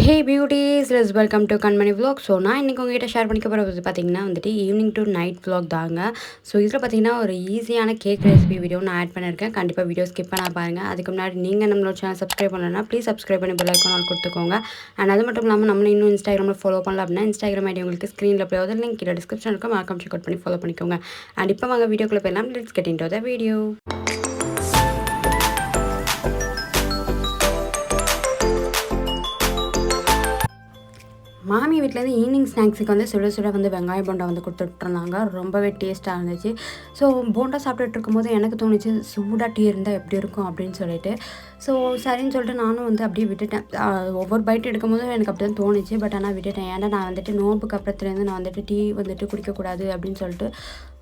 Hey beauties let's welcome to kanmanivlogs. So நான் இன்றைக்கி உங்கள்கிட்ட ஷேர் பண்ணிக்க போகிறது பார்த்திங்கன்னா வந்துட்டு ஈவினிங் டு நைட் vlog தாங்க. ஸோ இதில் பார்த்திங்கன்னா ஒரு ஈஸியான கேக் ரெசிபி வீடியோ நான் ஆட் பண்ணியிருக்கேன். கண்டிப்பாக வீடியோ ஸ்கிப் பண்ண பாருங்கள். அதுக்கு முன்னாடி நீங்கள் நம்மளோட சேனல் சப்ஸ்கிரைப் பண்ணலன்னா ப்ளீஸ் சப்ஸ்கிரைப் பண்ணி பெல் ஐக்கான் கொடுத்துக்கோங்க. அண்ட் அது மட்டும் இல்லாமல் நம்ம இன்னும் இன்ஸ்டாகிராமில் ஃபாலோ பண்ணல அப்படின்னா இன்ஸ்டாகிராம் ஐடி உங்களுக்கு ஸ்க்ரீனில் போய் வந்து லிங்க் கீழே டிஸ்கிரிப்ஷன் இருக்கும், மறக்காம செக் அவுட் பண்ணி ஃபாலோ பண்ணிக்கோங்க. அண்ட் இப்போ வாங்க வீடியோக்குள்ளே போயிடலாம். Let's get into the video. மாமி வீட்டிலேருந்து ஈவினிங் ஸ்நாக்ஸுக்கு வந்து சுட சுட வந்து வெங்காய போண்டா வந்து கொடுத்துட்ருந்தாங்க. ரொம்பவே டேஸ்ட்டாக இருந்துச்சு. ஸோ போண்டா சாப்பிட்டுட்டு இருக்கும்போது எனக்கு தோணுச்சு சூடாக டீ இருந்தால் எப்படி இருக்கும் அப்படின்னு சொல்லிட்டு. ஸோ சரின்னு சொல்லிட்டு நானும் வந்து அப்படியே விட்டுட்டேன். ஒவ்வொரு பைட் எடுக்கும்போதும் எனக்கு அப்படி தான் தோணுச்சு. பட் ஆனால் விட்டுட்டேன். ஏன்னா நான் வந்துட்டு நோம்புக்கு அப்புறத்துலேருந்து நான் வந்துட்டு டீ வந்துட்டு குடிக்கக்கூடாது அப்படின்னு சொல்லிட்டு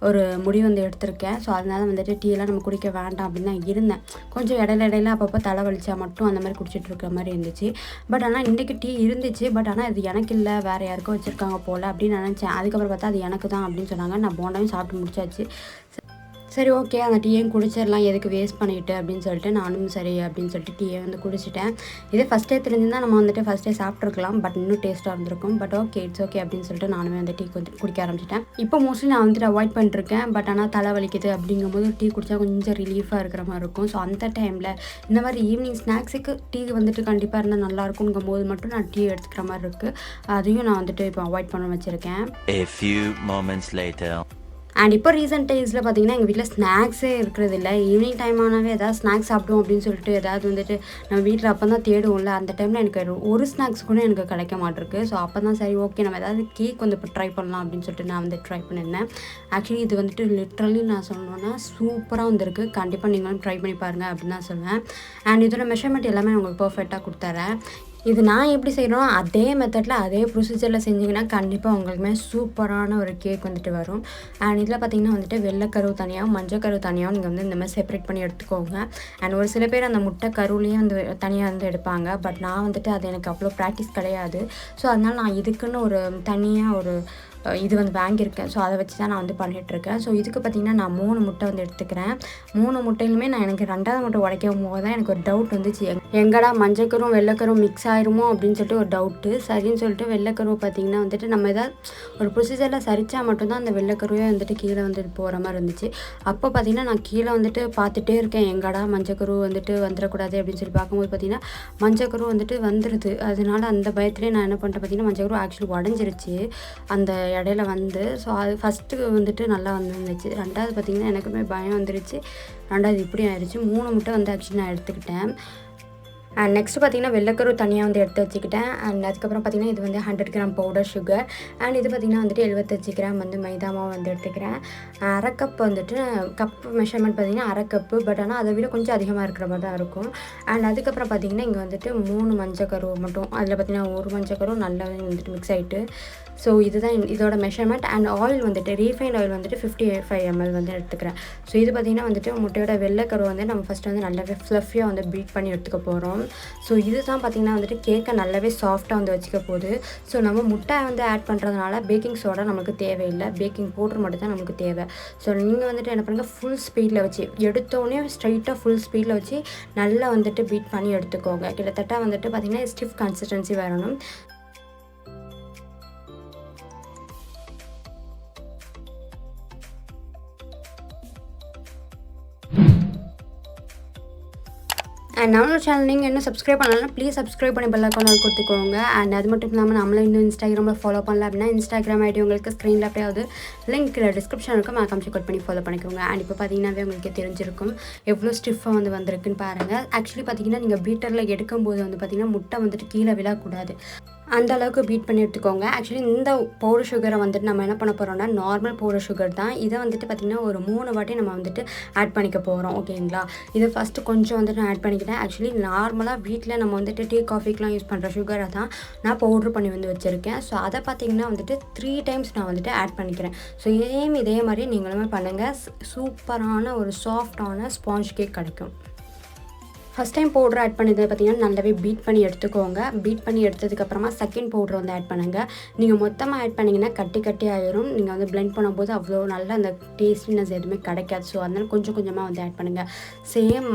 ஒரு முடிவு வந்து எடுத்திருக்கேன். ஸோ அதனால் வந்துட்டு டீயெல்லாம் நம்ம குடிக்க வேண்டாம் அப்படின்னு தான் இருந்தேன். கொஞ்சம் இடையில அப்பப்போ தலை வலிச்சா மட்டும் அந்த மாதிரி குடிச்சிட்டு இருக்கிற மாதிரி இருந்துச்சு. பட் ஆனால் இன்றைக்கி டீ இருந்துச்சு. பட் ஆனால் இது எனக்கு இல்லை, வேறு யாருக்கும் வச்சுருக்காங்க போல் அப்படின்னு நினச்சேன். அதுக்கப்புறம் பார்த்தா அது எனக்கு தான் அப்படின்னு சொன்னாங்க. நான் போண்டாவும் சாப்பிட்டு முடிச்சாச்சு. சரி ஓகே, அந்த டீயையும் குடிச்சிடலாம், எதுக்கு வேஸ்ட் பண்ணிவிட்டு அப்படின்னு சொல்லிட்டு நானும் சரி அப்படின்னு சொல்லிட்டு டீயை வந்து குடிச்சிட்டேன். இதே ஃபஸ்ட்டே தெரிஞ்சுருந்தால் நம்ம வந்துட்டு ஃபஸ்ட்டே சாப்பிட்ருக்கலாம். பட் இன்னும் டேஸ்ட்டாக இருந்திருக்கும். பட் ஓகே இட்ஸ் ஓகே அப்படின்னு சொல்லிட்டு நானுமே வந்து டீ குடிக்க ஆரம்பிச்சிட்டேன். இப்போ மோஸ்ட்லி நான் வந்துட்டு அவாய்ட் பண்ணிட்டுருக்கேன். பட் ஆனால் தலை வலிக்குது அப்படிங்கும்போது டீ குடித்தா கொஞ்சம் ரிலீஃபாக இருக்கிற மாதிரி இருக்கும். ஸோ அந்த டைமில் இந்த மாதிரி ஈவினிங் ஸ்நாக்ஸுக்கு டீ வந்துட்டு கண்டிப்பாக இருந்தால் நல்லாயிருக்குங்கும் போது மட்டும் நான் டீ எடுத்துக்கிற மாதிரி இருக்குது. அதையும் நான் வந்துட்டு இப்போ அவாய்ட் பண்ண வச்சுருக்கேன். அண்ட் இப்போ ரீசெண்ட் டேஸில் பார்த்தீங்கன்னா எங்கள் வீட்டில் ஸ்நாக்ஸே இருக்கிறது இல்லை. ஈவினிங் டைம் ஆனாவே ஏதாவது ஸ்நாக்ஸ் சாப்பிடுவோம் அப்படின்னு சொல்லிட்டு ஏதாவது வந்துட்டு நம்ம வீட்டில் அப்போ தான் தேடுவோம்ல, அந்த டைமில் எனக்கு ஒரு ஸ்நாக்ஸ் கூட எனக்கு கிடைக்க மாட்டிருக்கு. ஸோ அப்போ தான் சரி ஓகே நம்ம ஏதாவது கேக் வந்து இப்போ ட்ரை பண்ணலாம் அப்படின்னு சொல்லிட்டு நான் வந்து ட்ரை பண்ணியிருந்தேன். ஆக்சுவலி இது வந்துட்டு லிட்ரலி நான் சொல்லணுன்னா சூப்பராக வந்திருக்கு. கண்டிப்பாக நீங்களும் ட்ரை பண்ணி பாருங்கள் அப்படின்னு தான் சொல்லுவேன். அண்ட் இதோட மெஷர்மெண்ட் எல்லாமே உங்களுக்கு பர்ஃபெக்டாக கொடுத்துறேன். இது நான் எப்படி செய்கிறோம் அதே மெத்தடில் அதே ப்ரொசீஜரில் செஞ்சிங்கன்னா கண்டிப்பாக உங்களுக்குமே சூப்பரான ஒரு கேக் வந்துட்டு வரும். அண்ட் இதில் பார்த்திங்கன்னா வந்துட்டு வெள்ளைக்கருவு தனியாகவும் மஞ்சக்கருவு தனியாகவும் நீங்கள் வந்து இந்த மாதிரி செப்பரேட் பண்ணி எடுத்துக்கோங்க. அண்ட் ஒரு சில பேர் அந்த முட்டை கருவுலேயே வந்து தனியாக வந்து எடுப்பாங்க. பட் நான் வந்துட்டு அது எனக்கு அவ்வளோ ப்ராக்டிஸ் கிடையாது. ஸோ அதனால் நான் இதுக்குன்னு ஒரு தனியாக ஒரு இது வந்து வாங்கியிருக்கேன். ஸோ அதை வச்சு தான் நான் வந்து பண்ணிகிட்ருக்கேன். ஸோ இதுக்கு பார்த்திங்கன்னா நான் 3 முட்டை வந்து எடுத்துக்கிறேன். 3 முட்டையிலுமே நான் எனக்கு 2வது முட்டை உடைக்கும் போது தான் எனக்கு ஒரு டவுட் வந்துச்சு, எங்கடா மஞ்சக்கரும் வெள்ளைக்கரும் மிக்ஸ் ஆயிருமோ அப்படின்னு சொல்லிட்டு ஒரு டவுட்டு. சரின்னு சொல்லிட்டு வெள்ளைக்கருவை பார்த்திங்கன்னா வந்துட்டு நம்ம ஏதாவது ஒரு ப்ரொசீஜரில் சரிச்சா மட்டும்தான் அந்த வெள்ளைக்கருவே வந்துட்டு கீழே வந்துட்டு போகிற மாதிரி இருந்துச்சு. அப்போ பார்த்திங்கன்னா நான் கீழே வந்துட்டு பார்த்துட்டே இருக்கேன், எங்கடா மஞ்சக்கரு வந்துட்டு வந்துடக்கூடாது அப்படின்னு சொல்லி பார்க்கும்போது பார்த்திங்கன்னா மஞ்சக்கரு வந்துட்டு வந்துடுது. அதனால அந்த பயத்துலேயே நான் என்ன பண்ணிட்டேன் பார்த்திங்கன்னா மஞ்சக்கரு ஆக்சுவலி உடஞ்சிருச்சு அந்த இடையில வந்து. ஸோ அது ஃபஸ்ட்டு வந்துட்டு நல்லா வந்துருந்துச்சு. 2வது பார்த்திங்கன்னா எனக்குமே பயம் வந்துருச்சு. 2வது இப்படி ஆயிடுச்சு. 3 முட்டை வந்து ஆக்சுவலி நான் எடுத்துக்கிட்டேன். அண்ட் நெக்ஸ்ட்டு பார்த்திங்கன்னா வெள்ளைக்கரு தனியாக வந்து எடுத்து வச்சுக்கிட்டேன். அண்ட் அதுக்கப்புறம் பார்த்திங்கன்னா இது வந்து 100 கிராம் பவுடர் சுகர். அண்ட் இது பார்த்திங்கன்னா வந்துட்டு 75 கிராம் வந்து மைதா மாவு வந்து எடுத்துக்கிறேன். அரை கப் வந்துட்டு கப் மெஷர்மெண்ட் பார்த்திங்கன்னா அரை கப்பு. பட் ஆனால் அதை விட கொஞ்சம் அதிகமாக இருக்கிற மாதிரி தான் இருக்கும். அண்ட் அதுக்கப்புறம் பார்த்திங்கன்னா இங்கே வந்துட்டு 3 மஞ்சக்கரு மட்டும், அதில் பார்த்திங்கன்னா ஒரு மஞ்சக்கரு நல்லா வந்துட்டு மிக்ஸ் ஆகிட்டு. ஸோ இதுதான் இதோட மெஷர்மெண்ட். அண்ட் ஆயில் வந்துட்டு ரீஃபைண்ட் ஆயில் வந்துட்டு 55 ml வந்து எடுத்துக்கிறேன். ஸோ இது பார்த்திங்கன்னா வந்துட்டு முட்டையோட வெள்ளைக்கரு வந்து நம்ம ஃபஸ்ட்டு வந்து நல்லாவே ஃப்ளஃபியாக வந்து பீட் பண்ணி எடுத்துக்க போகிறோம். ஸோ இது தான் பார்த்திங்கன்னா வந்துட்டு கேக்கை நல்லாவே சாஃப்டாக வந்து வச்சுக்க போகுது. ஸோ நம்ம முட்டை வந்து ஆட் பண்ணுறதுனால பேக்கிங் சோடா நமக்கு தேவையில்லை, பேக்கிங் பவுடர் மட்டும் தான் நமக்கு தேவை. ஸோ நீங்கள் வந்துட்டு என்ன பண்ணுங்கள், ஃபுல் ஸ்பீடில் வச்சு எடுத்தோடனே ஸ்ட்ரைட்டாக ஃபுல் ஸ்பீடில் வச்சு நல்லா வந்துட்டு பீட் பண்ணி எடுத்துக்கோங்க. கிட்டத்தட்ட வந்துட்டு பார்த்திங்கன்னா ஸ்டிஃப் கன்சிஸ்டன்சி வரணும். அண்ட் நம்மளோட சேனல் நீங்கள் இன்னும் சப்ஸ்கிரைப் பண்ணலாம், ப்ளீஸ் சப்ஸ்கிரைப் பண்ணி பெல் ஐக்கான் கொடுத்துக்கோங்க. அண்ட் அது மட்டும் இல்லாமல் நம்மளும் இன்னும் இன்ஸ்டாகிராமில் ஃபாலோ பண்ணல அப்படின்னா இன்ஸ்டாகிராம் ஐடி உங்களுக்கு ஸ்க்ரீனில் அப்படியாவது லிங்க் டிஸ்கிரிப்ஷன் இருக்கும், மறக்காம செக் அவுட் பண்ணி ஃபாலோ பண்ணிக்கோங்க. அண்ட் இப்போ பார்த்தீங்கன்னாவே உங்களுக்கு தெரிஞ்சிருக்கும் எவ்வளோ ஸ்டிஃபாக வந்து வந்திருக்குன்னு பாருங்கள். ஆக்சுவலி பார்த்தீங்கன்னா நீங்கள் பீட்டரில் எடுக்கும்போது வந்து பார்த்திங்கன்னா முட்டை வந்துட்டு கீழே விழக்கூடாது, அந்த அளவுக்கு பீட் பண்ணி எடுத்துக்கோங்க. ஆக்சுவலி இந்த பவுடர் சுகரை வந்துட்டு நம்ம என்ன பண்ண போகிறோம்னா நார்மல் பவுடர் சுகர் தான். இதை வந்துட்டு பார்த்திங்கன்னா ஒரு 3 வாட்டி நம்ம வந்துட்டு ஆட் பண்ணிக்க போகிறோம். ஓகேங்களா, இதை ஃபஸ்ட்டு கொஞ்சம் வந்துட்டு நான் ஆட் பண்ணிக்கிட்டேன். ஆக்சுவலி நார்மலாக வீட்டில் நம்ம வந்துட்டு டீ காஃபிக்கெலாம் யூஸ் பண்ணுற சுகரை தான் நான் பவுட்ரு பண்ணி வந்து வச்சுருக்கேன். ஸோ அதை பார்த்திங்கன்னா வந்துட்டு 3 டைம்ஸ் நான் வந்துட்டு ஆட் பண்ணிக்கிறேன். ஸோ இதே மாதிரி நீங்களுமே பண்ணுங்கள். சூப்பரான ஒரு சாஃப்டான ஸ்பாஞ்ச் கேக் கிடைக்கும். ஃபஸ்ட் டைம் பவுடர் ஆட் பண்ணது பார்த்திங்கன்னா நல்லாவே பீட் பண்ணி எடுத்துக்கோங்க. பீட் பண்ணி எடுத்ததுக்கப்புறமா செகண்ட் பவுடர் வந்து ஆட் பண்ணுங்கள். நீங்கள் மொத்தமாக ஆட் பண்ணிங்கன்னா கட்டி ஆயிரும். நீங்கள் வந்து பிளெண்ட் பண்ணும்போது அவ்வளோ நல்லா அந்த டேஸ்டினஸ் எதுவுமே கிடைக்காது. ஸோ அதனால் கொஞ்சம் கொஞ்சமாக வந்து ஆட் பண்ணுங்கள். சேம்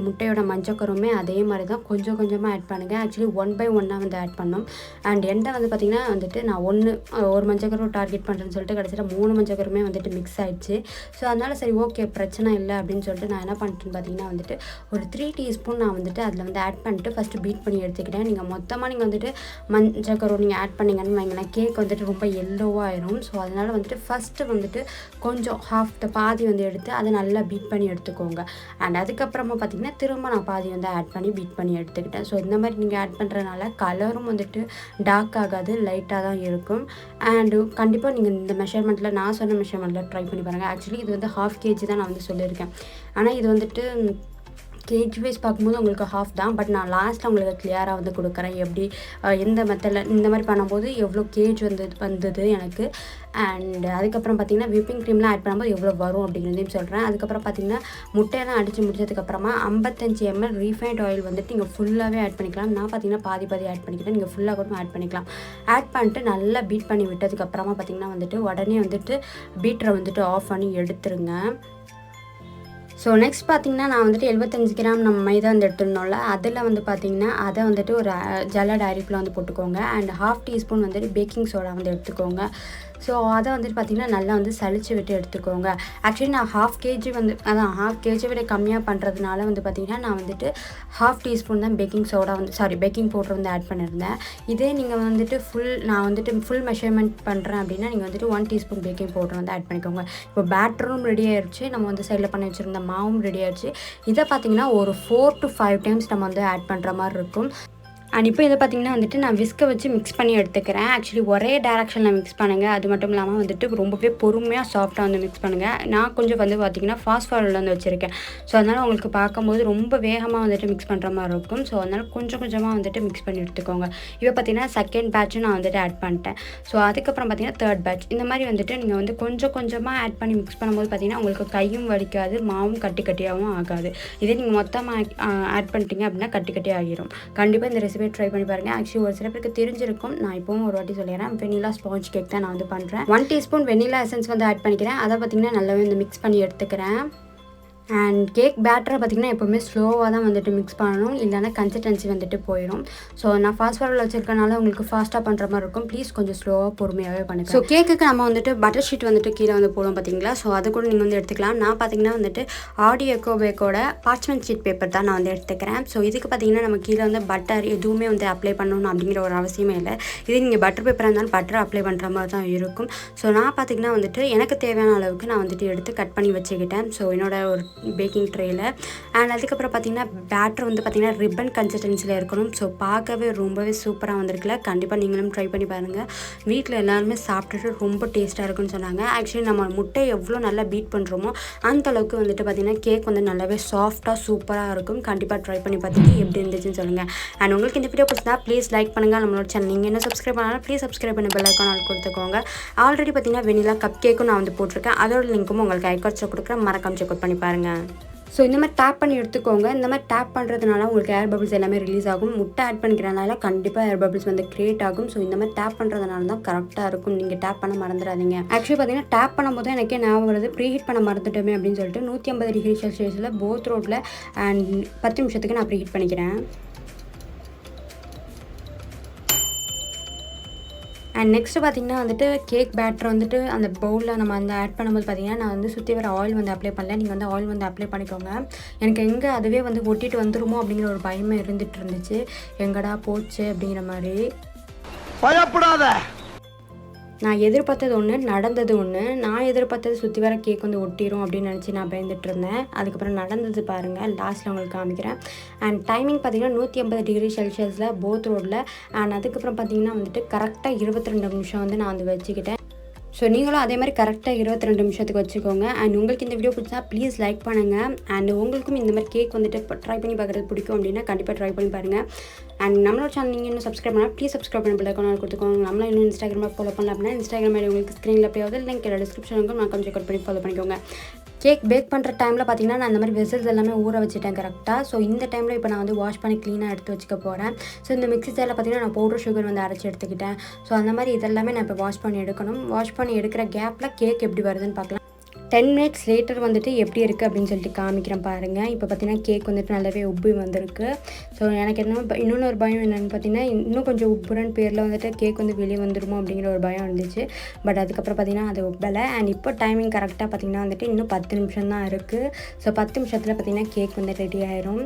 முட்டையோட மஞ்சக்கருமே அதே மாதிரி தான் கொஞ்சம் கொஞ்சமாக ஆட் பண்ணுங்கள். ஆக்சுவலி 1 by 1 வந்து ஆட் பண்ணோம். அண்ட் எண்டை வந்து பார்த்திங்கன்னா வந்துட்டு நான் ஒரு மஞ்சக்கரு டார்கெட் பண்ணுறேன்னு சொல்லிட்டு கடைசியில் 3 மஞ்சக்கருமே வந்துட்டு மிக்ஸ் ஆகிடுச்சு. ஸோ அதனால் சரி ஓகே பிரச்சனை இல்லை அப்படின்னு சொல்லிட்டு நான் என்ன பண்ணிட்டேன்னு பார்த்தீங்கன்னா வந்துட்டு ஒரு 3 டீஸ்பூன் நான் வந்துட்டு அதில் வந்து ஆட் பண்ணிட்டு ஃபஸ்ட்டு பீட் பண்ணி எடுத்துக்கிட்டேன். நீங்கள் மொத்தமாக நீங்கள் வந்துட்டு மஞ்சக்கரு நீங்கள் ஆட் பண்ணிங்கன்னு வைங்களேன், கேக் வந்துட்டு ரொம்ப எல்லோவாக ஆயிரும். ஸோ அதனால் வந்துட்டு ஃபஸ்ட்டு வந்துட்டு கொஞ்சம் பாதி வந்து எடுத்து அதை நல்லா பீட் பண்ணி எடுத்துக்கோங்க. அண்ட் அதுக்கப்புறமா பார்த்திங்கன்னா திரும்ப நான் பாதி வந்து ஆட் பண்ணி பீட் பண்ணி எடுத்துக்கிட்டேன். ஸோ இந்த மாதிரி நீங்கள் ஆட் பண்ணுறதுனால கலரும் வந்துட்டு டார்க் ஆகாது, லைட்டாக தான் இருக்கும். அண்டு கண்டிப்பாக நீங்கள் இந்த மெஷர்மெண்ட்டில் நான் சொன்ன மெஷர்மெண்ட்டில் ட்ரை பண்ணி பாருங்கள். ஆக்சுவலி இது வந்து 1/2 kg தான் நான் வந்து சொல்லியிருக்கேன். ஆனால் இது வந்துட்டு கேஜி வைஸ் பார்க்கும்போது உங்களுக்கு ஹாஃப் தான். பட் நான் லாஸ்ட்டில் உங்களுக்கு கிளியராக வந்து கொடுக்குறேன் எப்படி எந்த மெத்தடில் இந்த மாதிரி பண்ணும்போது எவ்வளோ வந்தது எனக்கு. அண்ட் அதுக்கப்புறம் பார்த்திங்கன்னா விப்பிங் க்ரீம்லாம் ஆட் பண்ணும்போது எவ்வளோ வரும் அப்படிங்கிறதையும் சொல்கிறேன். அதுக்கப்புறம் பார்த்திங்கன்னா முட்டையெல்லாம் அடித்து முடிச்சதுக்கப்புறமா 55 ml ரீஃபைண்ட் ஆயில் வந்துட்டு நீங்கள் ஃபுல்லாகவே ஆட் பண்ணிக்கலாம். நான் பார்த்திங்கன்னா பாதி ஆட் பண்ணிக்கிட்டேன். நீங்கள் ஃபுல்லாக கூட ஆட் பண்ணிக்கலாம். ஆட் பண்ணிட்டு நல்லா பீட் பண்ணி விட்டதுக்கப்புறமா பார்த்திங்கன்னா வந்துட்டு உடனே வந்துட்டு பீட்டரை வந்துட்டு ஆஃப் பண்ணி எடுத்துருங்க. ஸோ நெக்ஸ்ட் பார்த்திங்கன்னா நான் வந்துட்டு 75 கிராம் நம்ம மைதா வந்து எடுத்துருந்தோம்ல, அதில் வந்து பார்த்திங்கன்னா அதை வந்துட்டு ஒரு ஜல்லட் அரிப்பில் வந்து போட்டுக்கோங்க. அண்ட் 1/2 டீஸ்பூன் வந்துட்டு பேக்கிங் சோடா வந்து எடுத்துக்கோங்க. ஸோ அதை வந்துட்டு பார்த்திங்கன்னா நல்லா வந்து சளிச்சு விட்டு எடுத்துக்கோங்க. ஆக்சுவலி நான் 1/2 kg வந்து half kg விட கம்மியாக பண்ணுறதுனால வந்து பார்த்திங்கன்னா நான் வந்துட்டு 1/2 டீஸ்பூன் தான் பேக்கிங் பவுடர் வந்து ஆட் பண்ணியிருந்தேன். இதே நீங்கள் வந்துட்டு நான் வந்துட்டு ஃபுல் மெஷர்மெண்ட் பண்ணுறேன் அப்படின்னா நீங்கள் வந்துட்டு 1 டீஸ்பூன் பேக்கிங் பவுடர் வந்து ஆட் பண்ணிக்கோங்க. இப்போ பேட்டரும் ரெடி ஆயிடுச்சு, நம்ம வந்து சைடில் பண்ணி வச்சுருந்த மாவும் ரெடி ஆயிடுச்சு. இதை பார்த்திங்கன்னா ஒரு 4 to 5 டைம்ஸ் நம்ம வந்து ஆட் பண்ணுற மாதிரி இருக்கும். அண்ட் இப்போ இதை பார்த்திங்கன்னா வந்துட்டு நான் விஸ்கை வச்சு மிக்ஸ் பண்ணி எடுத்துக்கிறேன். ஆக்சுவலி ஒரே டேரக்ஷனில் மிக்ஸ் பண்ணுங்கள். அது மட்டும் இல்லாமல் வந்துட்டு ரொம்பவே பொறுமையாக சாஃப்டாக வந்து மிக்ஸ் பண்ணுங்கள். நான் கொஞ்சம் வந்து பார்த்திங்கன்னா ஃபாஸ்ட் ஃபார்வர்டில் வந்து வச்சுருக்கேன். ஸோ அதனால் உங்களுக்கு பார்க்கும்போது ரொம்ப வேகமாக வந்துட்டு மிக்ஸ் பண்ணுற மாதிரி இருக்கும். ஸோ அதனால் கொஞ்சம் கொஞ்சமாக வந்துட்டு மிக்ஸ் பண்ணி எடுத்துக்கோங்க. இப்போ பார்த்திங்கன்னா செகண்ட் பேட்சும் நான் வந்துட்டு ஆட் பண்ணிட்டேன். ஸோ அதுக்கப்புறம் பார்த்திங்கன்னா தேர்ட் பேட்ச் இந்த மாதிரி வந்துட்டு நீங்கள் வந்து கொஞ்சம் கொஞ்சமாக ஆட் பண்ணி மிக்ஸ் பண்ணும்போது பார்த்திங்கன்னா உங்களுக்கு கையும் வலிக்காது, மாவும் கட்டியாகவும் ஆகாது. இதே நீங்கள் மொத்தமாக ஆட் பண்ணிட்டீங்க அப்படின்னா கட்டி ஆகிரும். கண்டிப்பாக இந்த ரெசிபி ட்ரை பண்ணி பாருங்கள். ஆக்சுவலி ஒரு சில பேருக்கு தெரிஞ்சிருக்கும், நான் இப்போவும் ஒரு வாட்டி சொல்லிடுறேன். வெனிலா ஸ்பாஞ்ச் கேக் தான் நான் வந்து பண்ணுறேன். 1 டீஸ்பூன் வெனிலா எசன்ஸ் வந்து ஆட் பண்ணிக்கிறேன். அதை பார்த்திங்கன்னா நல்லாவே வந்து மிக்ஸ் பண்ணி எடுத்துக்கிறேன். அண்ட் கேக் பேட்டரை பார்த்திங்கன்னா எப்போவுமே ஸ்லோவாக தான் வந்துட்டு மிக்ஸ் பண்ணணும், இல்லைனா கன்சிஸ்டன்சி வந்துட்டு போயிடும். ஸோ நான் ஃபாஸ்ட் ஃபார்வர்டில் வச்சுருக்கனால உங்களுக்கு ஃபாஸ்ட்டாக பண்ணுற மாதிரி இருக்கும். ப்ளீஸ் கொஞ்சம் ஸ்லோவாக பொறுமையாகவே பண்ணுங்கள். ஸோ கேக்குக்கு நம்ம வந்துட்டு பட்டர் ஷீட் வந்துட்டு கீழே வந்து போடுவோம் பார்த்திங்களா. ஸோ அது கூட நீங்கள் வந்து எடுத்துக்கலாம். நான் பார்த்திங்கன்னா வந்துட்டு ஆடியோ எக்கோபேக்கோட பார்ச்மெண்ட் ஷீட் பேப்பர் தான் நான் வந்து எடுத்துக்கிறேன். ஸோ இதுக்கு பார்த்திங்கன்னா நம்ம கீழே வந்து பட்டர் எதுவுமே வந்து அப்ளை பண்ணணும் அப்படிங்கிற ஒரு அவசியமே இல்லை. இதே நீங்கள் பட்டர் பேப்பராக இருந்தாலும் பட்டர் அப்ளை பண்ணுற மாதிரி தான் இருக்கும். ஸோ நான் பார்த்திங்கன்னா வந்துட்டு எனக்கு தேவையான அளவுக்கு நான் வந்துட்டு எடுத்து கட் பண்ணி வச்சுக்கிட்டேன். ஸோ என்னோட ஒரு பேக்கிங் ட்ரேயில். அண்ட் அதுக்கப்புறம் பார்த்திங்கன்னா பேட்டர் வந்து பார்த்திங்கன்னா ரிப்பன் கன்சிஸ்டன்சியில் இருக்கணும். ஸோ பார்க்கவே ரொம்பவே சூப்பராக வந்திருக்குல்ல. கண்டிப்பாக நீங்களும் ட்ரை பண்ணி பாருங்கள். வீட்டில் எல்லாருமே சாப்பிட்டுட்டு ரொம்ப டேஸ்ட்டாக இருக்குன்னு சொன்னாங்க. ஆக்சுவலி நம்ம முட்டை எவ்வளோ நல்லா பீட் பண்ணுறோமோ அந்தளவுக்கு வந்துட்டு பார்த்திங்கன்னா கேக் வந்து நல்லாவே சாஃப்டாக சூப்பராக இருக்கும். கண்டிப்பாக ட்ரை பண்ணி பார்த்துட்டு எப்படி இருந்துச்சுன்னு சொல்லுங்கள். அண்ட் உங்களுக்கு இந்த வீடியோ பிடிச்சா ப்ளீஸ் லைக் பண்ணுங்கள். நம்மளோட சேனல் நீங்கள் என்ன சப்ஸ்கிரைப் பண்ணாலும் ப்ளீஸ் சப்ஸ்கிரைப் பண்ணி பெல் ஐகான் ஆல் கொடுத்துக்கோங்க. ஆல்ரெடி பார்த்திங்கன்னா வெனிலா கப் கேக்கும் நான் வந்து போட்டிருக்கேன். அதோட லிங்க்கும் உங்களுக்கு ஐகார்ட்ஸில் கொடுக்குறேன், மறக்காம செக் அவுட் பண்ணி பாருங்கள். ஸோ இந்த மாதிரி டேப் பண்ணி எடுத்துக்கோங்க. இந்த மாதிரி டேப் பண்ணுறதுனால உங்களுக்கு ஏர் பபிள்ஸ் எல்லாமே ரிலீஸ் ஆகும். முட்டை ஆட் பண்ணிக்கிறனால கண்டிப்பாக ஏர் பபிள்ஸ் வந்து கிரியேட் ஆகும். ஸோ இந்த மாதிரி டேப் பண்ணுறதுனால தான் கரெக்டாக இருக்கும். நீங்கள் டேப் பண்ண மறந்துடாதீங்க. ஆக்சுவலி பார்த்தீங்கன்னா டேப் பண்ணும்போது எனக்கே ஞாபகம் வருது, ப்ரீஹீட் பண்ண மறந்துட்டோமே அப்படின்னு சொல்லிட்டு 150 டிகிரி செல்சியஸில் போத் ரோட்டில் அண்ட் 10 நிமிஷத்துக்கு நான் ப்ரீஹீட் பண்ணிக்கிறேன். அண்ட் நெக்ஸ்ட்டு பார்த்திங்கன்னா வந்துட்டு கேக் பேட்டர் வந்துட்டு அந்த பவுலில் நம்ம அந்த ஆட் பண்ணும்போது பார்த்திங்கன்னா நான் வந்து சுற்றி வர ஆயில் வந்து அப்ளை பண்ணல. நீங்கள் வந்து ஆயில் வந்து அப்ளை பண்ணிக்கோங்க. எனக்கு எங்கே அதுவே வந்து ஒட்டிட்டு வந்துருமோ அப்படிங்கிற ஒரு பயமே இருந்துகிட்டு இருந்துச்சு. எங்கடா போச்சு அப்படிங்கிற மாதிரி. பயப்படாத. நான் எதிர்பார்த்தது ஒன்று, நடந்தது ஒன்று. நான் எதிர்பார்த்தது சுற்றி வர கேக் வந்து ஒட்டிடும் அப்படின்னு நினச்சி நான் பயந்துட்டு இருந்தேன். அதுக்கப்புறம் நடந்தது பாருங்கள், லாஸ்ட்டில் உங்களுக்கு காமிக்கிறேன். அண்ட் டைமிங் பார்த்திங்கன்னா 150 டிகிரி செல்சியஸில் போத் ரோடில். அண்ட் அதுக்கப்புறம் பார்த்திங்கன்னா வந்துட்டு கரெக்டாக 22 நிமிஷம் வந்து நான் வந்து வச்சுக்கிட்டேன். ஸோ நீங்களும் அதே மாதிரி கரெக்டாக 22 நிமிஷத்துக்கு வச்சுக்கோங்க. அண்ட் உங்களுக்கு இந்த வீடியோ பிடிச்சா ப்ளீஸ் லைக் பண்ணுங்கள். அண்ட் உங்களுக்கும் இந்த மாதிரி கேக் வந்துட்டு ட்ரை பண்ணி பார்க்குறது பிடிக்கும் அப்படின்னா கண்டிப்பாக ட்ரை பண்ணி பாருங்கள். அண்ட் நம்மளோட சேனல் நீங்கள் இன்னும் சப்ஸ்கிரைப் பண்ணால் ப்ளீஸ் சப்ஸ்கிரைப் பண்ணி பெல் ஐகான் கொடுத்துக்கோங்க. நம்மளும் இன்னும் இன்ஸ்டாகிராமில் ஃபாலோ பண்ணலாம் அப்படின்னா இன்ஸ்டாகிராம் ஐடி உங்களுக்கு ஸ்க்ரீனில் போய் லிங்க் டிஸ்கிரிப்ஷனுக்கு நான் கொஞ்சம் செக் பண்ணி ஃபாலோ பண்ணிக்கோங்க. கேக் பேக் பண்ணுற டைமில் பார்த்திங்கன்னா நான் இந்த மாதிரி வெசல்ஸ் எல்லாமே ஊற வச்சுட்டேன் கரெக்டாக. ஸோ இந்த டைமில் இப்போ நான் வந்து வாஷ் பண்ணி க்ளீனாக எடுத்து வச்சுக்க போகிறேன். ஸோ இந்த மிக்ஸி ஜாரில் பார்த்திங்கன்னா நான் பவுடர் சுகர் வந்து அரைச்சி எடுத்துக்கிட்டேன். ஸோ அந்த மாதிரி இதெல்லாமே நான் இப்போ வாஷ் பண்ணி எடுக்கணும். வாஷ் பண்ணி எடுக்கிற கேப்பில் கேக் எப்படி வருதுன்னு பார்க்கலாம். 10 மினிட்ஸ் லேட்டர் வந்துட்டு எப்படி இருக்குது அப்படின்னு சொல்லிட்டு காமிக்கிறேன் பாருங்கள். இப்போ பார்த்திங்கன்னா கேக் வந்துட்டு நல்லாவே உப்பி வந்திருக்கு. ஸோ எனக்கு இன்னொன்று ஒரு பயம் என்னென்னு பார்த்தீங்கன்னா, இன்னும் கொஞ்சம் உப்புறன்னு பேரில் வந்துட்டு கேக் வந்து வெளியே வந்துடுமோ அப்படிங்கிற ஒரு பயம் இருந்துச்சு. பட் அதுக்கப்புறம் பார்த்திங்கன்னா அது உப்பலை. அண்ட் இப்போ டைமிங் கரெக்டாக பார்த்திங்கன்னா வந்துட்டு இன்னும் 10 நிமிஷம் தான் இருக்குது. ஸோ 10 நிமிஷத்தில் பார்த்திங்கன்னா கேக் வந்து ரெடி ஆயிரும்.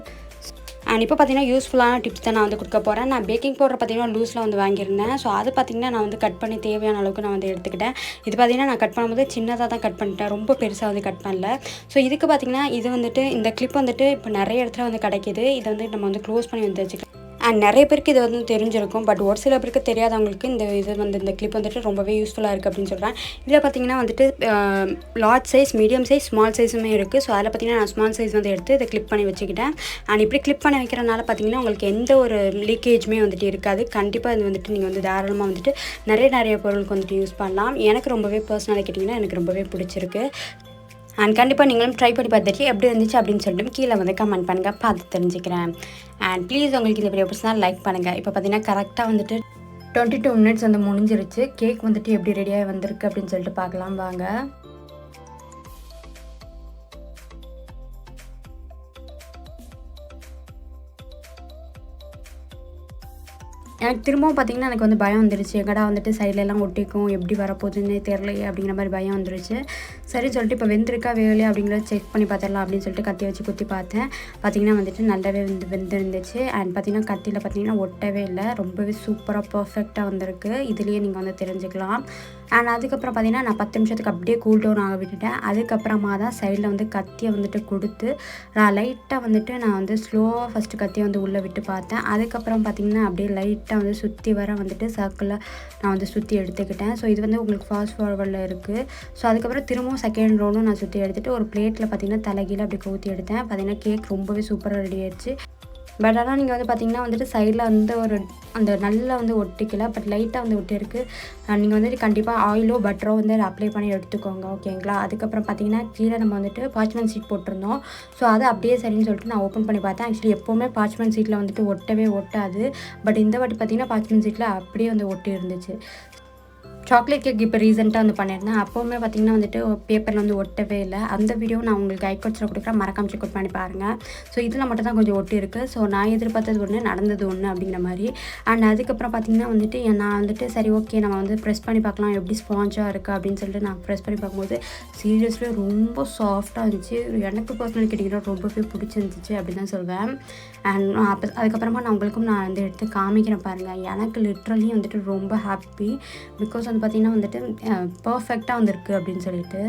அண்ட் இப்போ பார்த்திங்கன்னா யூஸ்ஃபுல்லான டிப்ஸ் தான் நான் வந்து கொடுக்க போகிறேன். நான் பேக்கிங் பவுடர் பார்த்திங்கன்னா லூஸில் வந்து வாங்கியிருந்தேன். ஸோ அது பார்த்திங்கன்னா நான் வந்து கட் பண்ணி தேவையான அளவுக்கு நான் வந்து எடுத்துக்கிட்டேன். இது பார்த்திங்கன்னா நான் கட் பண்ணும்போது சின்னதாக தான் கட் பண்ணிட்டேன், ரொம்ப பெருசாக வந்து கட் பண்ணல. ஸோ இதுக்கு பார்த்திங்கன்னா இது வந்துட்டு இந்த கிளிப் வந்துட்டு இப்போ நிறைய இடத்துல வந்து கிடைக்கிது. இதை வந்து நம்ம வந்து க்ளோஸ் பண்ணி வந்து வச்சுக்கலாம். அண்ட் நிறைய பேருக்கு இது வந்து தெரிஞ்சிருக்கும். பட் ஒரு சில பேருக்கு தெரியாதவங்களுக்கு இந்த கிளிப் வந்துட்டு ரொம்பவே யூஸ்ஃபுல்லாக இருக்குது அப்படின்னு சொல்கிறேன். இதில் பார்த்திங்கன்னா வந்துட்டு large size, medium size, small சைஸுமே இருக்குது. ஸோ அதில் பார்த்திங்கன்னா நான் ஸ்மால் சைஸ் வந்து எடுத்து இதை கிளிப் பண்ணி வச்சுக்கிட்டேன். அண்ட் இப்படி கிளிப் பண்ணி வைக்கிறனால பார்த்திங்கன்னா உங்களுக்கு எந்த ஒரு லீக்கேஜுமே வந்துட்டு இருக்காது. கண்டிப்பாக இது வந்துட்டு நீங்கள் வந்து தாராளமாக வந்துட்டு நிறைய பொருளுக்கு வந்துட்டு யூஸ் பண்ணலாம். எனக்கு ரொம்பவே பர்சனலாக கேட்டிங்கன்னா எனக்கு ரொம்பவே பிடிச்சிருக்கு. அண்ட் கண்டிப்பாக நீங்களும் ட்ரை பண்ணி பார்த்துட்டு எப்படி இருந்துச்சு அப்படின்னு சொல்லிட்டு கீழே வந்து கமெண்ட் பண்ணுங்கள், பார்த்து தெரிஞ்சுக்கிறேன். அண்ட் ப்ளீஸ் உங்களுக்கு இந்த வீடியோ பிடிச்சினா லைக் பண்ணுங்கள். இப்போ பார்த்தீங்கன்னா கரெக்டாக வந்துட்டு 22 மினிட்ஸ் வந்து முடிஞ்சிருச்சு. கேக் வந்துட்டு எப்படி ரெடியாக வந்திருக்கு அப்படின்னு சொல்லிட்டு பார்க்கலாம் வாங்க. எனக்கு திரும்பவும் பார்த்திங்கன்னா எனக்கு வந்து பயம் வந்துடுச்சு. எங்கடா வந்துட்டு சைட்லலாம் ஒட்டிக்கும், எப்படி வரப்போகுதுன்னு தெரியலையே அப்படிங்கிற மாதிரி பயம் வந்துடுச்சு. சரி சொல்லிட்டு இப்போ வெந்திருக்கா வேலையே அப்படிங்கிறத செக் பண்ணி பார்த்துடலாம் அப்படின்னு சொல்லிட்டு கத்தி வச்சு குத்தி பார்த்தேன். பார்த்திங்கன்னா வந்துட்டு நல்லாவே வெந்திருந்துச்சு. அண்ட் பார்த்திங்கன்னா கத்தியில் பார்த்திங்கன்னா ஒட்டவே இல்லை, ரொம்பவே சூப்பராக பர்ஃபெக்டாக வந்திருக்கு. இதுலேயே நீங்கள் வந்து தெரிஞ்சுக்கலாம். அண்ட் அதுக்கப்புறம் பார்த்திங்கன்னா நான் 10 நிமிஷத்துக்கு அப்படியே கூல் டவுன் ஆக விட்டுட்டேன். அதுக்கப்புறமா தான் சைடில் வந்து கத்தியை வந்துட்டு கொடுத்து நான் லைட்டாக வந்துட்டு நான் வந்து ஸ்லோவாக ஃபஸ்ட்டு கத்தியை வந்து உள்ளே விட்டு பார்த்தேன். அதுக்கப்புறம் பார்த்திங்கன்னா அப்படியே லைட்டாக வந்து சுற்றி வர வந்துட்டு சர்க்கிளில் நான் வந்து சுற்றி எடுத்துக்கிட்டேன். ஸோ இது வந்து உங்களுக்கு ஃபாஸ்ட் ஃபார்வர்டில் இருக்குது. ஸோ அதுக்கப்புறம் திரும்பவும் செகண்ட் ரவுண்டும் நான் சுற்றி எடுத்துகிட்டு ஒரு பிளேட்டில் பார்த்திங்கன்னா தலைகீழ அப்படி ஊற்றி எடுத்தேன். பார்த்திங்கன்னா கேக் ரொம்பவே சூப்பராக ரெடி ஆயிடுச்சு. பட் ஆனால் நீங்கள் வந்து பார்த்திங்கன்னா வந்துட்டு சைடில் வந்து அந்த நல்லா வந்து ஒட்டிக்கல, பட் லைட்டாக வந்து ஒட்டியிருக்கு. நீங்கள் வந்துட்டு கண்டிப்பாக ஆயிலோ பட்டரோ வந்து அப்ளை பண்ணி எடுத்துக்கோங்க, ஓகேங்களா. அதுக்கப்புறம் பார்த்திங்கன்னா கீழே நம்ம வந்துட்டு பார்ச்மெண்ட் ஷீட் போட்டிருந்தோம். ஸோ அது அப்படியே சரின்னு சொல்லிட்டு நான் ஓப்பன் பண்ணி பார்த்தேன். ஆக்சுவலி எப்போவுமே பார்ச்மெண்ட் ஷீட்டில் வந்துட்டு ஒட்டவே ஒட்டாது. பட் இந்த வாட்டி பார்த்திங்கன்னா பார்ச்மெண்ட் ஷீட்டில் அப்படியே வந்து ஒட்டி இருந்துச்சு. சாக்லேட் கேக் இப்போ ரீசெண்டாக வந்து பண்ணியிருந்தேன். அப்போவுமே பார்த்திங்கன்னா வந்துட்டு பேப்பரில் வந்து ஒட்டவே இல்லை. அந்த வீடியோ நான் உங்களுக்கு ஐகாட்ஸில் கொடுக்குறேன், மறக்காம செக் பண்ணி பாருங்கள். ஸோ இதில் மட்டும் தான் கொஞ்சம் ஒட்டி இருக்குது. ஸோ நான் எதிர்பார்த்தது ஒன்று, நடந்தது ஒன்று அப்படிங்கிற மாதிரி. அண்ட் அதுக்கப்புறம் பார்த்திங்கன்னா வந்துட்டு நான் வந்துட்டு சரி ஓகே நம்ம வந்து ப்ரெஸ் பண்ணி பார்க்கலாம் எப்படி ஸ்பாஞ்சாக இருக்குது அப்படின்னு சொல்லிட்டு நான் ப்ரெஸ் பண்ணி பார்க்கும்போது சீரியஸ்லி ரொம்ப சாஃப்டாக இருந்துச்சு. எனக்கு பர்சனல் கேட்டிங்கன்னா ரொம்பவே பிடிச்சிருந்துச்சு அப்படி தான் சொல்வேன். அண்ட் அதுக்கப்புறமா நான் உங்களுக்கும் நான் வந்து எடுத்து காமிக்கிறேன் பாருங்கள். எனக்கு லிட்ரலி வந்துட்டு ரொம்ப ஹாப்பி. பிகாஸ் பார்த்திங்கன்னா வந்துட்டு பர்ஃபெக்டாக வந்திருக்கு அப்படின்னு சொல்லிட்டு.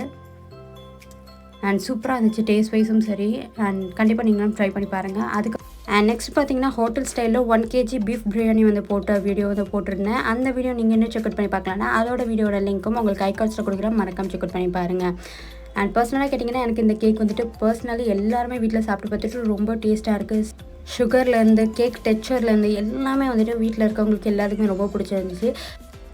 அண்ட் சூப்பராக இருந்துச்சு டேஸ்ட் வைஸும் சரி. அண்ட் கண்டிப்பாக நீங்களும் ட்ரை பண்ணி பாருங்கள். அதுக்கு அண்ட் நெக்ஸ்ட் பார்த்திங்கன்னா ஹோட்டல் ஸ்டைலில் 1 kg பீஃப் பிரியாணி வந்து போட்ட வீடியோ வந்து போட்டிருந்தேன். அந்த வீடியோ நீங்கள் என்ன செக் அவுட் பண்ணி பார்க்கலாம்னா அதோட வீடியோட லிங்க்கும் உங்களுக்கு ஐகாட்ஸில் கொடுக்குறேன், மறக்காம செக் அவுட் பண்ணி பாருங்கள். அண்ட் பர்சனலாக கேட்டிங்கன்னா எனக்கு இந்த கேக் வந்துட்டு பர்சனலி எல்லாருமே வீட்டில் சாப்பிட்டு பார்த்துட்டு ரொம்ப டேஸ்ட்டாக இருக்குது. சுகர்லேருந்து கேக் டெக்ஸ்சர்லேருந்து எல்லாமே வந்துட்டு வீட்டில் இருக்கவங்களுக்கு எல்லாத்துக்குமே ரொம்ப பிடிச்சிருந்துச்சு.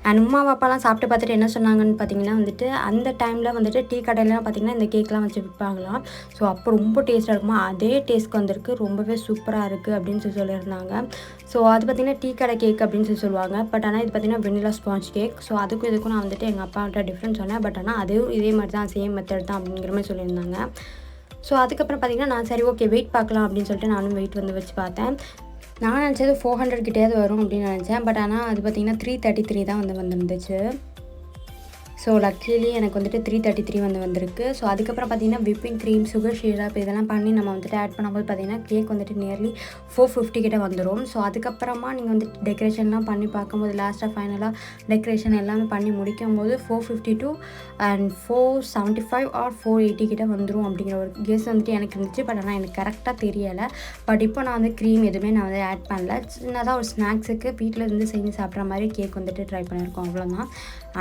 அண்ட் அம்மா அப்பாலாம் சாப்பிட்டு பார்த்துட்டு என்ன சொன்னாங்கன்னு பார்த்தீங்கன்னா வந்துட்டு அந்த டைமில் வந்துட்டு டீ கடையிலாம் பார்த்திங்கன்னா இந்த கேக்லாம் வச்சு விற்பாங்களாம். ஸோ அப்போ ரொம்ப டேஸ்ட்டாக இருக்குமா, அதே டேஸ்ட்க்கு வந்திருக்கு, ரொம்பவே சூப்பராக இருக்குது அப்படின்னு சொல்லியிருந்தாங்க. ஸோ அது பார்த்திங்கன்னா டீ கடை கேக் அப்படின்னு சொல்லுவாங்க. பட் ஆனால் இது பார்த்திங்கன்னா வெனிலா ஸ்பாஞ்ச் கேக். ஸோ அதுக்கும் இதுக்கும் நான் வந்துட்டு எங்கள் அப்பாட்ட டிஃப்ரெண்ட் சொன்னேன். பட் ஆனால் அதுவும் இதே மாதிரி தான், சேம் மெத்தட் தான் அப்படிங்கிற மாதிரி சொல்லியிருந்தாங்க. ஸோ அதுக்கப்புறம் பார்த்திங்கன்னா நான் சரி ஓகே வெயிட் பார்க்கலாம் அப்படின்னு சொல்லிட்டு நானும் வெயிட் வந்து வச்சு பார்த்தேன். நான் நினச்சது 400 கிட்டேயாவது வரும் அப்படின்னு நினச்சேன். பட் ஆனால் அது பார்த்திங்கன்னா 333 தான் வந்துருந்துச்சு. ஸோ லக்கிலி எனக்கு வந்துட்டு 333 வந்திருக்கு. ஸோ அதுக்கப்புறம் பார்த்திங்கன்னா விப்பிங் க்ரீம், சுகர் சிரப் இதெல்லாம் பண்ணி நம்ம வந்துட்டு ஆட் பண்ணும்போது பார்த்திங்கன்னா கேக் வந்துட்டு நியர்லி 450 கிட்ட வந்துடும். ஸோ அதுக்கப்புறமா நீங்கள் வந்துட்டு டெக்கரேஷன்லாம் பண்ணி பார்க்கும்போது லாஸ்ட்டாக ஃபைனலாக டெக்கரேஷன் எல்லாமே பண்ணி முடிக்கும் போது 452 அண்ட் 475 ஆர் 480 கிட்ட வந்துடும் அப்படிங்கிற ஒரு கெஸ் வந்துட்டு எனக்கு இருந்துச்சு. பட் ஆனால் எனக்கு கரெக்டாக தெரியலை. பட் இப்போ நான் வந்து க்ரீம் எதுவுமே நான் வந்து ஆட் பண்ணல. சின்னதாக ஒரு ஸ்நாக்ஸுக்கு வீட்டில் இருந்து செஞ்சு சாப்பிட்ற மாதிரி கேக் வந்துட்டு ட்ரை பண்ணியிருக்கோம், அவ்வளோதான்.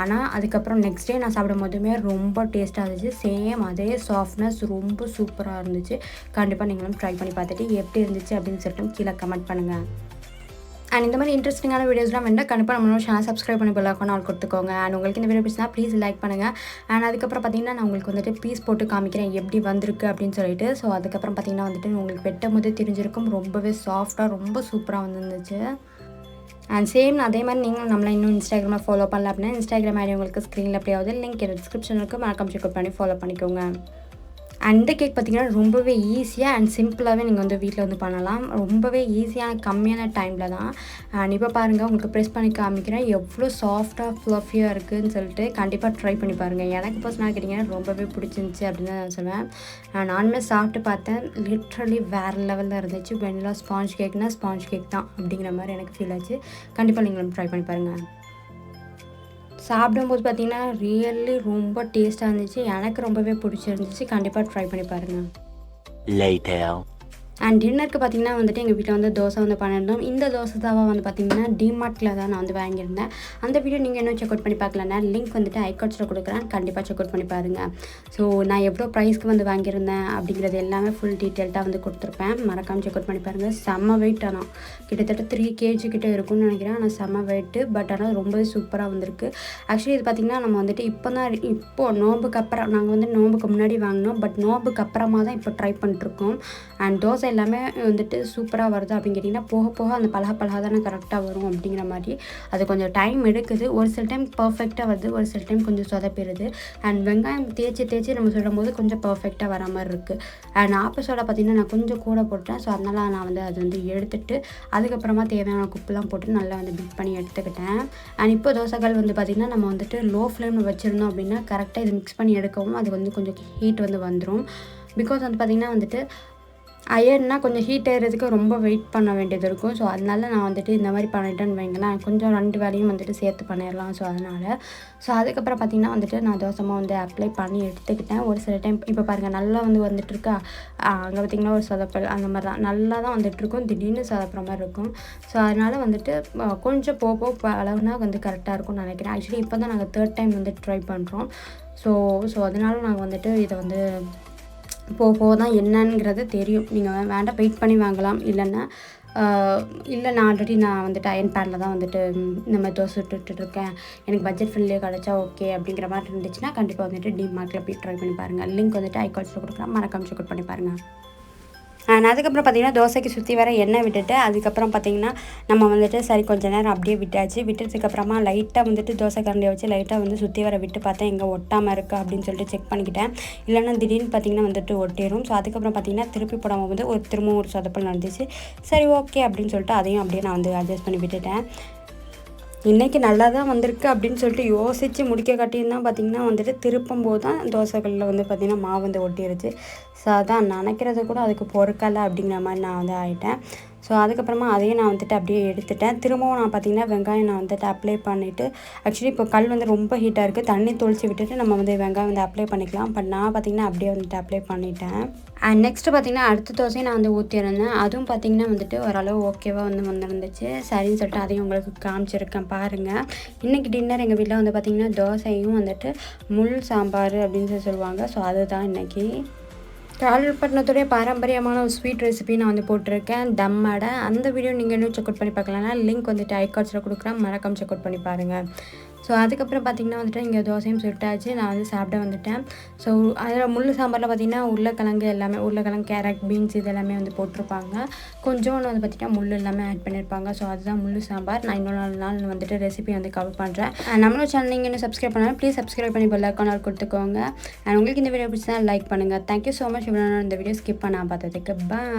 ஆனால் அதுக்கப்புறம் நெக்ஸ்ட் டே நான் சாப்பிடும் போதுமே ரொம்ப டேஸ்ட்டாக இருந்துச்சு. சேம் அதே சாஃப்ட்னஸ் ரொம்ப சூப்பராக இருந்துச்சு. கண்டிப்பாக நீங்களும் ட்ரை பண்ணி பார்த்துட்டு எப்படி இருந்துச்சு அப்படின்னு சொல்லிட்டு கீழே கமெண்ட் பண்ணுங்கள். அண்ட் இந்த மாதிரி இன்ட்ரெஸ்டிங்கான வீடியோஸ்லாம் வேண்டாம் கண்டிப்பாக நம்மளோட சேனல் சப்ஸ்கிரைப் பண்ணி பெல் ஐகான் ஆல் கொடுத்துக்கோங்க. அண்ட் உங்களுக்கு இந்த வீடியோ பிடிச்சினா ப்ளீஸ் லைக் பண்ணுங்கள். அண்ட் அதுக்கப்புறம் பார்த்தீங்கன்னா நான் உங்களுக்கு வந்துட்டு பீஸ் போட்டு காமிக்கிறேன் எப்படி வந்திருக்கு அப்படின்னு சொல்லிட்டு. ஸோ அதுக்கப்புறம் பார்த்தீங்கன்னா வந்துட்டு உங்களுக்கு வெட்டும் போது தெரிஞ்சிருக்கும் ரொம்பவே சாஃப்டாக ரொம்ப சூப்பராக வந்துருந்துச்சு. அண்ட் சேம் அதே மாதிரி நீங்களும் நம்மளை இன்னும் இன்ஸ்டாகிராமில் ஃபாலோ பண்ணல அப்படின்னா இன்ஸ்டாகிராம் ஐடி உங்களுக்கு ஸ்க்ரீனில் அப்படியாவது லிங்க் டிஸ்கிரிப்ஷனுக்கு மறக்காம செக் பண்ணி ஃபாலோ பண்ணிக்கோங்க. அந்த கேக் பார்த்திங்கன்னா ரொம்பவே ஈஸியாக அண்ட் சிம்பிளாகவே நீங்கள் வந்து வீட்டில் வந்து பண்ணலாம். ரொம்பவே ஈஸியான கம்மியான டைமில் தான். அண்ட் இப்போ பாருங்கள் உங்களுக்கு ப்ரெஸ் பண்ணி காமிக்கிறேன் எவ்வளோ சாஃப்டாக ஃப்ளஃபியாக இருக்குதுன்னு சொல்லிட்டு கண்டிப்பாக ட்ரை பண்ணி பாருங்கள். எனக்கு பர்சனலாக கேட்டிங்கன்னா ரொம்பவே பிடிச்சிருந்துச்சி அப்படின்னு தான் நான் சொல்லுவேன். நானுமே சாப்பிட்டு பார்த்தேன் லிட்ரலி வேறு லெவலில் இருந்துச்சு. வெனிலா ஸ்பாஞ்ச் கேக்னா ஸ்பாஞ்ச் கேக் தான் அப்படிங்கிற மாதிரி எனக்கு ஃபீல் ஆச்சு. கண்டிப்பாக நீங்களும் ட்ரை பண்ணி பாருங்கள். சாப்பிடும்போது பார்த்திங்கன்னா ரியல்லி ரொம்ப டேஸ்ட்டாக இருந்துச்சு. எனக்கு ரொம்பவே பிடிச்சிருந்துச்சு. கண்டிப்பாக ட்ரை பண்ணி பாருங்கள். அண்ட் டின்னருக்கு பார்த்திங்கன்னா வந்துட்டு எங்கள் வீட்டில் வந்து தோசை வந்து பண்ணியிருந்தோம். இந்த தோசை தாவா வந்து பார்த்திங்கன்னா டிமார்ட்டில் தான் நான் வந்து வாங்கியிருந்தேன். அந்த வீடியோ நீங்கள் இன்னும் செக் அவுட் பண்ணி பார்க்கலன்னா லிங்க் வந்துட்டு ஐகார்ட்ஸில் கொடுக்குறேன். கண்டிப்பாக செக் அவுட் பண்ணி பாருங்கள். ஸோ நான் எவ்வளோ ப்ரைஸ்க்கு வந்து வாங்கியிருந்தேன் அப்படிங்கிறது எல்லாமே ஃபுல் டீட்டெயில்டாக வந்து கொடுத்துருப்பேன். மறக்காமல் செக் அவுட் பண்ணி பாருங்கள். செம்ம வெயிட் ஆனால் கிட்டத்தட்ட 3 kg கிட்டே இருக்கும்னு நினைக்கிறேன். ஆனால் செம்ம வெயிட்டு. பட் ஆனால் ரொம்பவே சூப்பராக வந்திருக்கு. ஆக்சுவலி இது பார்த்திங்கன்னா நம்ம வந்துட்டு இப்போது நோம்புக்கு அப்புறம் நாங்கள் வந்து நோம்புக்கு முன்னாடி வாங்கினோம். பட் நோம்புக்கு அப்புறமா தான் இப்போ ட்ரை பண்ணிட்டுருக்கோம். அண்ட் தோசை எல்லாமே வந்துட்டு சூப்பராக வருது அப்படின்னு கேட்டிங்கன்னா போக போக அந்த பலகை தானே கரெக்டாக வரும் அப்படிங்கிற மாதிரி அது கொஞ்சம் டைம் எடுக்குது. ஒரு சில டைம் பர்ஃபெக்டாக வருது, ஒரு சில டைம் கொஞ்சம் சொதப்பிடுது. அண்ட் வெங்காயம் தேய்ச்சி நம்ம சொல்லும் போது கொஞ்சம் பர்ஃபெக்டாக வர மாதிரி இருக்குது. அண்ட் ஆப்போசோட பார்த்திங்கன்னா நான் கொஞ்சம் கூட போட்டேன். ஸோ அதனால் நான் வந்து அது வந்து எடுத்துகிட்டு அதுக்கப்புறமா தேவையான உப்புலாம் போட்டு நல்லா வந்து பீட் பண்ணி எடுத்துக்கிட்டேன். அண்ட் இப்போ தோசைகள் வந்து பார்த்திங்கன்னா நம்ம வந்துட்டு லோ ஃப்ளேமில் வச்சுருந்தோம் அப்படின்னா கரெக்டாக இது மிக்ஸ் பண்ணி எடுக்கவும் அது வந்து கொஞ்சம் ஹீட் வந்து வந்துடும். பிகாஸ் வந்து பார்த்திங்கன்னா வந்துட்டு அயர்னா கொஞ்சம் ஹீட் ஏறதுக்கு ரொம்ப வெயிட் பண்ண வேண்டியது இருக்கும். ஸோ அதனால நான் வந்துட்டு இந்த மாதிரி பண்ணிட்டேன்னு வைங்களேன் கொஞ்சம் 2 வேலையும் வந்துட்டு சேர்த்து பண்ணிடலாம். ஸோ அதுக்கப்புறம் பார்த்திங்கன்னா வந்துட்டு நான் தோசைமாக வந்து அப்ளை பண்ணி எடுத்துக்கிட்டேன். ஒரு சில டைம் இப்போ பாருங்கள் நல்லா வந்து வந்துட்டுருக்கா. அங்கே பார்த்திங்கன்னா ஒரு சொதப்பல் அந்த மாதிரி தான் நல்லா தான் வந்துட்டுருக்கும். திடீர்னு சொதப்புற மாதிரி இருக்கும். ஸோ அதனால் வந்துட்டு கொஞ்சம் போக அளவுனா வந்து கரெக்டாக இருக்கும்னு நினைக்கிறேன். ஆக்சுவலி இப்போ தான் நாங்கள் 3rd டைம் வந்து ட்ரை பண்ணுறோம். ஸோ அதனால நாங்கள் வந்துட்டு இதை வந்து போக தான் என்னங்கிறது தெரியும். நீங்கள் வேண்டாம் வெயிட் பண்ணி வாங்கலாம். இல்லை நான் ஆல்ரெடி நான் வந்துட்டு அயன் பேனில் தான் வந்துட்டு இந்த மாதிரி தோசை சுட்டுட்ருக்கேன். எனக்கு பட்ஜெட் ஃப்ரெண்ட்லியே கிடச்சா ஓகே அப்படிங்கிற மாதிரி இருந்துச்சுன்னா கண்டிப்பாக வந்துட்டு டிமார்ட்டில் போய் ட்ரை பண்ணி பாருங்கள். லிங்க் வந்துட்டு ஐகார்ட்ஸில் கொடுக்குறேன். மறக்காம செக் பண்ணி பாருங்கள். அதுக்கப்புறம் பார்த்திங்கன்னா தோசைக்கு சுற்றி வர எண்ணெய் விட்டுட்டு அதுக்கப்புறம் பார்த்திங்கன்னா நம்ம வந்துட்டு சரி கொஞ்சம் நேரம் அப்படியே விட்டாச்சு. விட்டதுக்கப்புறமா லைட்டாக வந்துட்டு தோசை கரண்டியை வச்சு லைட்டாக வந்து சுற்றி வர விட்டு பார்த்தேன் எங்கே ஒட்டாமல் இருக்கா அப்படின்னு சொல்லிட்டு செக் பண்ணிக்கிட்டேன். இல்லைன்னா திடீர்னு பார்த்திங்கன்னா வந்துட்டு ஒட்டிடும். ஸோ அதுக்கப்புறம் பார்த்திங்கன்னா திருப்பி போடாமல் வந்து திரும்பவும் ஒரு சொதப்பல் நடந்துச்சு. சரி ஓகே அப்படின்னு சொல்லிட்டு அதையும் அப்படியே நான் வந்து அட்ஜஸ்ட் பண்ணி விட்டுட்டேன். இன்றைக்கி நல்லா தான் வந்திருக்கு அப்படின்னு சொல்லிட்டு யோசித்து முடிக்க காட்டியும் தான் பார்த்திங்கன்னா வந்துட்டு திருப்பும் போது தான் தோசைகளில் வந்து பார்த்திங்கன்னா மாவு வந்து ஒட்டிருச்சு. ஸோ அதான் நினைக்கிறது கூட அதுக்கு பொறுக்கலை அப்படிங்கிற மாதிரி நான் வந்து ஆகிட்டேன். ஸோ அதுக்கப்புறமா அதையும் நான் வந்துட்டு அப்படியே எடுத்துட்டேன். திரும்பவும் நான் பார்த்திங்கன்னா வெங்காயம் நான் வந்துட்டு அப்ளை பண்ணிவிட்டு ஆக்சுவலி இப்போ கல் வந்து ரொம்ப ஹீட்டாக இருக்குது. தண்ணி தொளிச்சு விட்டுட்டு நம்ம வந்து வெங்காயம் வந்து அப்ளை பண்ணிக்கலாம். பட் நான் பார்த்திங்கன்னா அப்படியே வந்துட்டு அப்ளை பண்ணிட்டேன். அண்ட் நெக்ஸ்ட்டு பார்த்திங்கன்னா அடுத்த தோசையும் நான் வந்து ஊற்றிருந்தேன். அதுவும் பார்த்திங்கன்னா வந்துட்டு ஓரளவு ஓகேவாக வந்து வந்துருந்துச்சு. சரின்னு சொல்லிட்டு அதையும் உங்களுக்கு காமிச்சிருக்கேன் பாருங்கள். இன்றைக்கி டின்னர் எங்கள் வீட்டில் வந்து பார்த்திங்கன்னா தோசையும் வந்துட்டு முள் சாம்பார் அப்படின்னு சொல்லுவாங்க. ஸோ அதுதான் இன்றைக்கி. கால்பட்டினத்துடைய பாரம்பரியமான ஒரு ஸ்வீட் ரெசிபி நான் வந்து போட்டிருக்கேன் தம் அடை. அந்த வீடியோ நீங்கள் இன்னும் செக் அவுட் பண்ணி பார்க்கலன்னா லிங்க் வந்துட்டு ஐகார்ட்ஸில் கொடுக்குறேன். மறக்காம செக் அவுட் பண்ணி பாருங்கள். ஸோ அதுக்கப்புறம் பார்த்திங்கன்னா வந்துட்டு இங்கே தோசையும் சுட்டாச்சு. நான் வந்து சாப்பிட வந்துட்டேன். ஸோ அதில் முள் சாம்பாரில் பார்த்திங்கன்னா உருளைக்கிழங்கு எல்லாமே உருளைக்கிழங்கு கேரட் பீன்ஸ் இது எல்லாமே வந்து போட்டிருப்பாங்க. கொஞ்சோன்னு வந்து பார்த்திங்கன்னா முள் எல்லாமே ஆட் பண்ணியிருப்பாங்க. ஸோ அதுதான் முள் சாம்பார். நான் இன்னொரு நாள் வந்துட்டு ரெசிபி வந்து கவர் பண்ணுறேன். நம்மளோட சேனல் நீங்கள் இன்னும் சப்ஸ்கிரைப் பண்ணாலும் ப்ளீஸ் சப்ஸ்கிரைப் பண்ணி பெல் ஐகான் கொடுத்துக்கோங்க. அண்ட் உங்களுக்கு இந்த வீடியோ பிடிச்சா லைக் பண்ணுங்கள். Thank you so much. இவ்வளோ இந்த வீடியோ ஸ்கிப் பண்ண பார்த்ததுக்கு. பாய்.